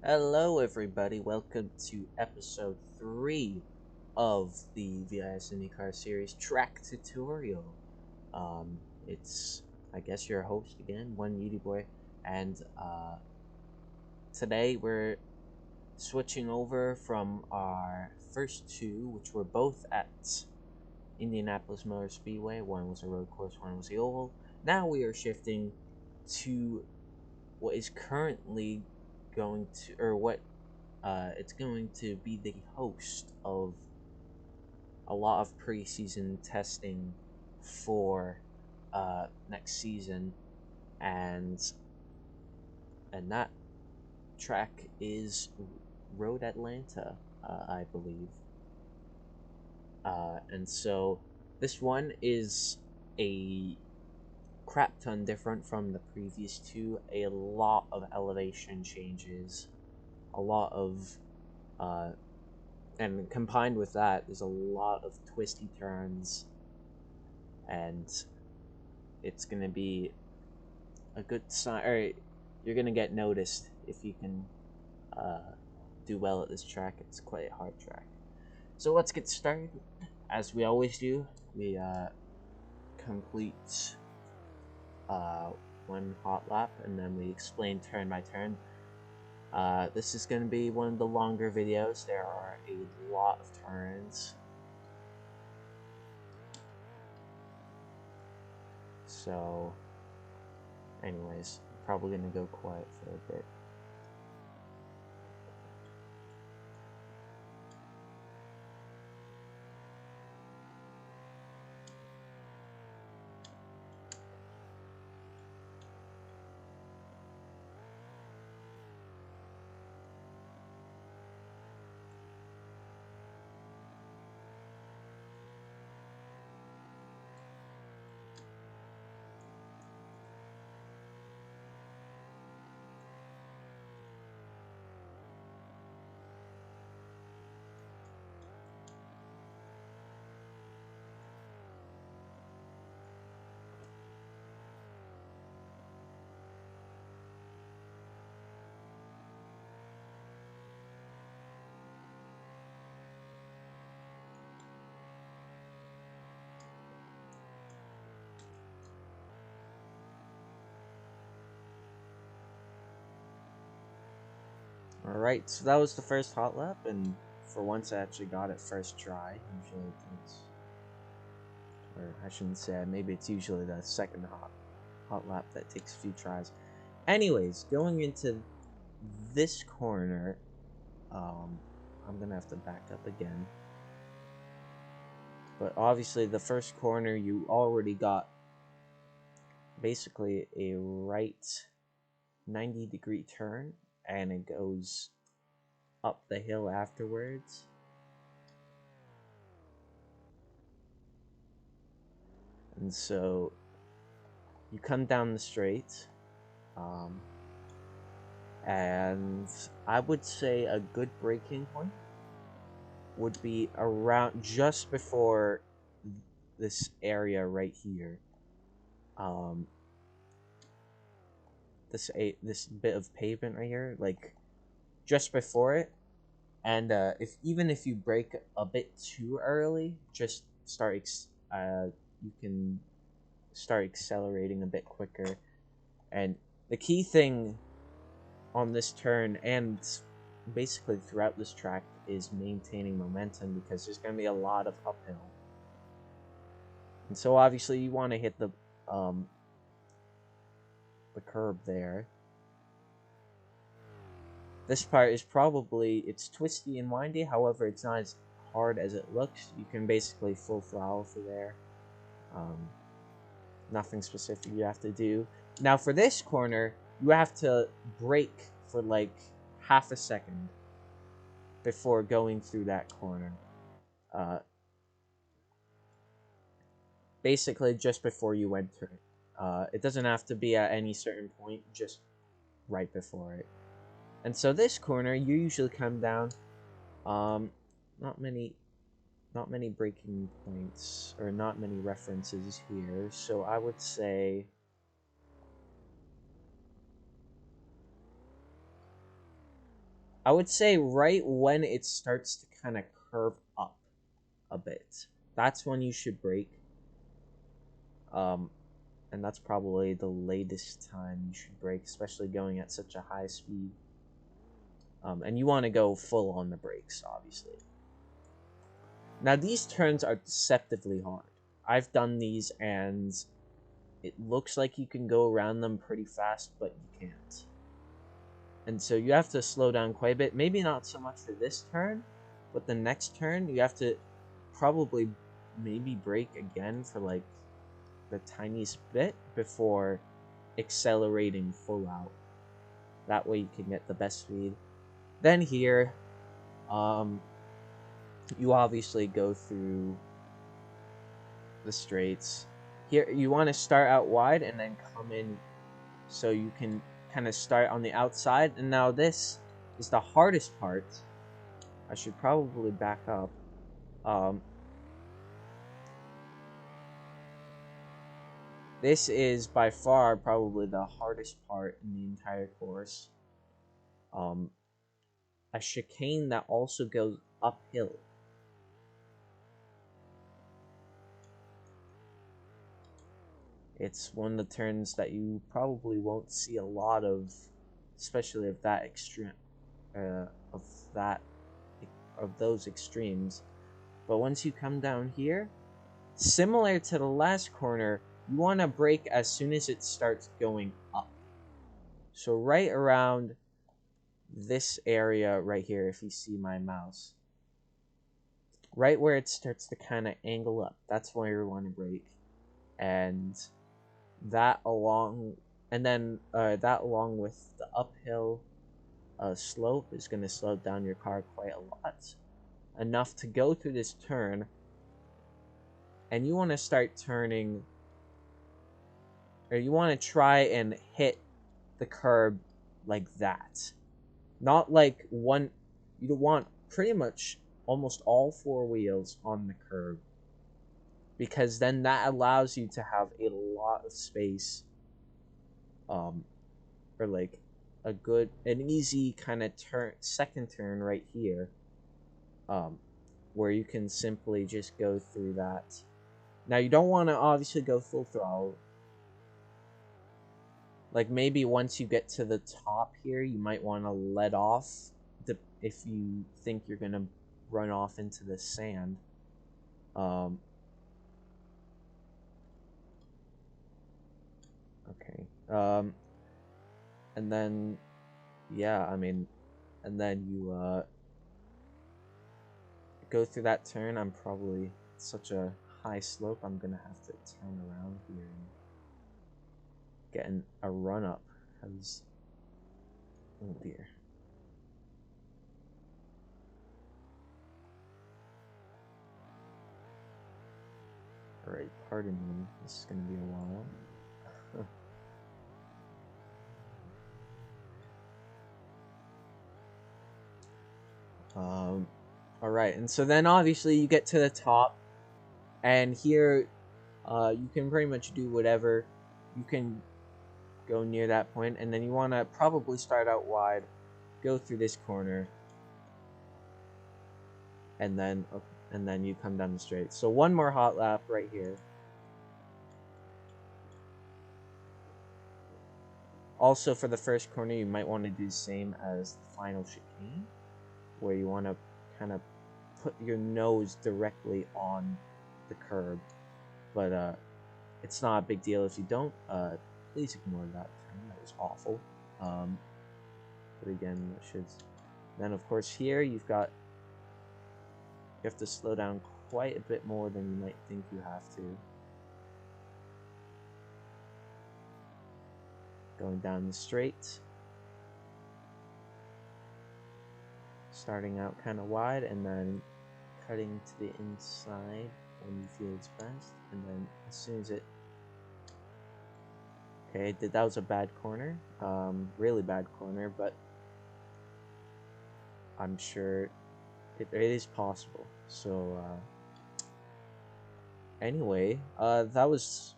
Hello, everybody. Welcome to episode 3 of the VIS IndyCar Series track tutorial. Um, it's, I guess, your host again, one Yudi Boy, and today we're switching over from our first two, which were both at Indianapolis Motor Speedway. One was a road course, one was the oval. Now we are shifting to what is currently going to, or what it's going to be the host of a lot of preseason testing for next season, and that track is Road Atlanta, I believe. And so this one is a crap ton different from the previous two. A lot of elevation changes, a lot of uh, and combined with that, there's a lot of twisty turns, and it's gonna be a good sign. Or you're gonna get noticed if you can uh, do well at this track. It's quite a hard track. So let's get started. As we always do, we complete uh, one hot lap, and then we explain turn by turn. This is going to be one of the longer videos. There are a lot of turns. So, anyways, probably going to go quiet for a bit. Alright, so that was the first hot lap, and for once I actually got it first try. Usually it takes, or I shouldn't say, maybe it's usually the second hot lap that takes a few tries. Anyways, going into this corner, I'm gonna have to back up again. But obviously the first corner you already got basically a right 90-degree turn, and it goes up the hill afterwards. And so you come down the straight, and I would say a good braking point would be around just before this area right here. This bit of pavement right here, like just before it. And if you brake a bit too early, just you can start accelerating a bit quicker. And the key thing on this turn, and basically throughout this track, is maintaining momentum, because there's going to be a lot of uphill. And so obviously you want to hit the curb there. This part is it's twisty and windy, however it's not as hard as it looks. You can basically full throttle through there. Nothing specific you have to do. Now for this corner, you have to brake for like half a second before going through that corner. Basically just before you enter it. It doesn't have to be at any certain point, just right before it. And so this corner, you usually come down. Not many breaking points, or not many references here. So I would say I would say right when it starts to kind of curve up a bit. That's when you should brake. And that's probably the latest time you should brake, especially going at such a high speed. And you want to go full on the brakes, obviously. Now, these turns are deceptively hard. I've done these, and it looks like you can go around them pretty fast, but you can't. And so you have to slow down quite a bit. Maybe not so much for this turn, but the next turn, you have to probably maybe brake again for like the tiniest bit before accelerating full out. That way you can get the best speed. Then here, you obviously go through the straights. Here, you want to start out wide and then come in so you can kind of start on the outside. And now this is the hardest part. I should probably back up. This is by far probably the hardest part in the entire course. A chicane that also goes uphill. It's one of the turns that you probably won't see a lot of, especially of that extreme, of those extremes. But once you come down here, similar to the last corner, you want to brake as soon as it starts going up. So right around this area right here, if you see my mouse, right where it starts to kind of angle up, that's where you want to brake. And that along with the uphill slope is going to slow down your car quite a lot, enough to go through this turn. And you want to start turning, or you want to try and hit the curb like that, not like one. You want pretty much almost all four wheels on the curb, because then that allows you to have a lot of space, or like an easy kind of second turn right here, where you can simply just go through that. Now, you don't want to obviously go full throttle. Like, maybe once you get to the top here, you might want to let off if you think you're going to run off into the sand. Okay. And then, yeah, I mean, and then you go through that turn. I'm probably such a high slope, I'm going to have to turn around here and get a run up, because, oh dear. Alright, pardon me, this is going to be a while. Alright, and so then obviously you get to the top, and here you can pretty much do whatever. You can go near that point, and then you want to probably start out wide, go through this corner, and then you come down the straight. So one more hot lap right here. Also, for the first corner, you might want to do the same as the final chicane, where you want to kind of put your nose directly on the curb. But it's not a big deal if you don't. Please ignore that turn. That was awful. But again, that should. Then, of course, here you have to slow down quite a bit more than you might think you have to. Going down the straight. Starting out kind of wide, and then cutting to the inside when you feel it's best. And then as soon as it... Okay, that was a bad corner. Really bad corner, but I'm sure it is possible. So, anyway, that was...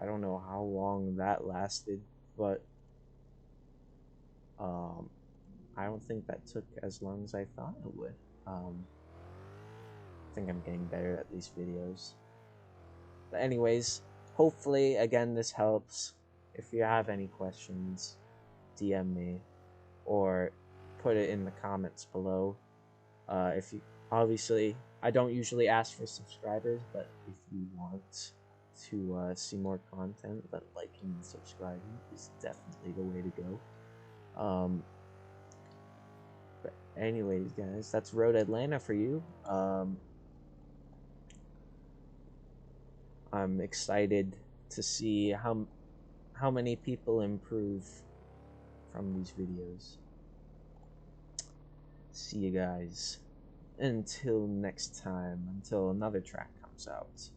I don't know how long that lasted, but I don't think that took as long as I thought it would. I think I'm getting better at these videos. But anyways, hopefully, again, this helps. If you have any questions, DM me or put it in the comments below. If you obviously, I don't usually ask for subscribers, but if you want to see more content, then liking and subscribing is definitely the way to go. But anyways, guys, that's Road Atlanta for you. I'm excited to see how many people improve from these videos. See you guys. Until next time, until another track comes out.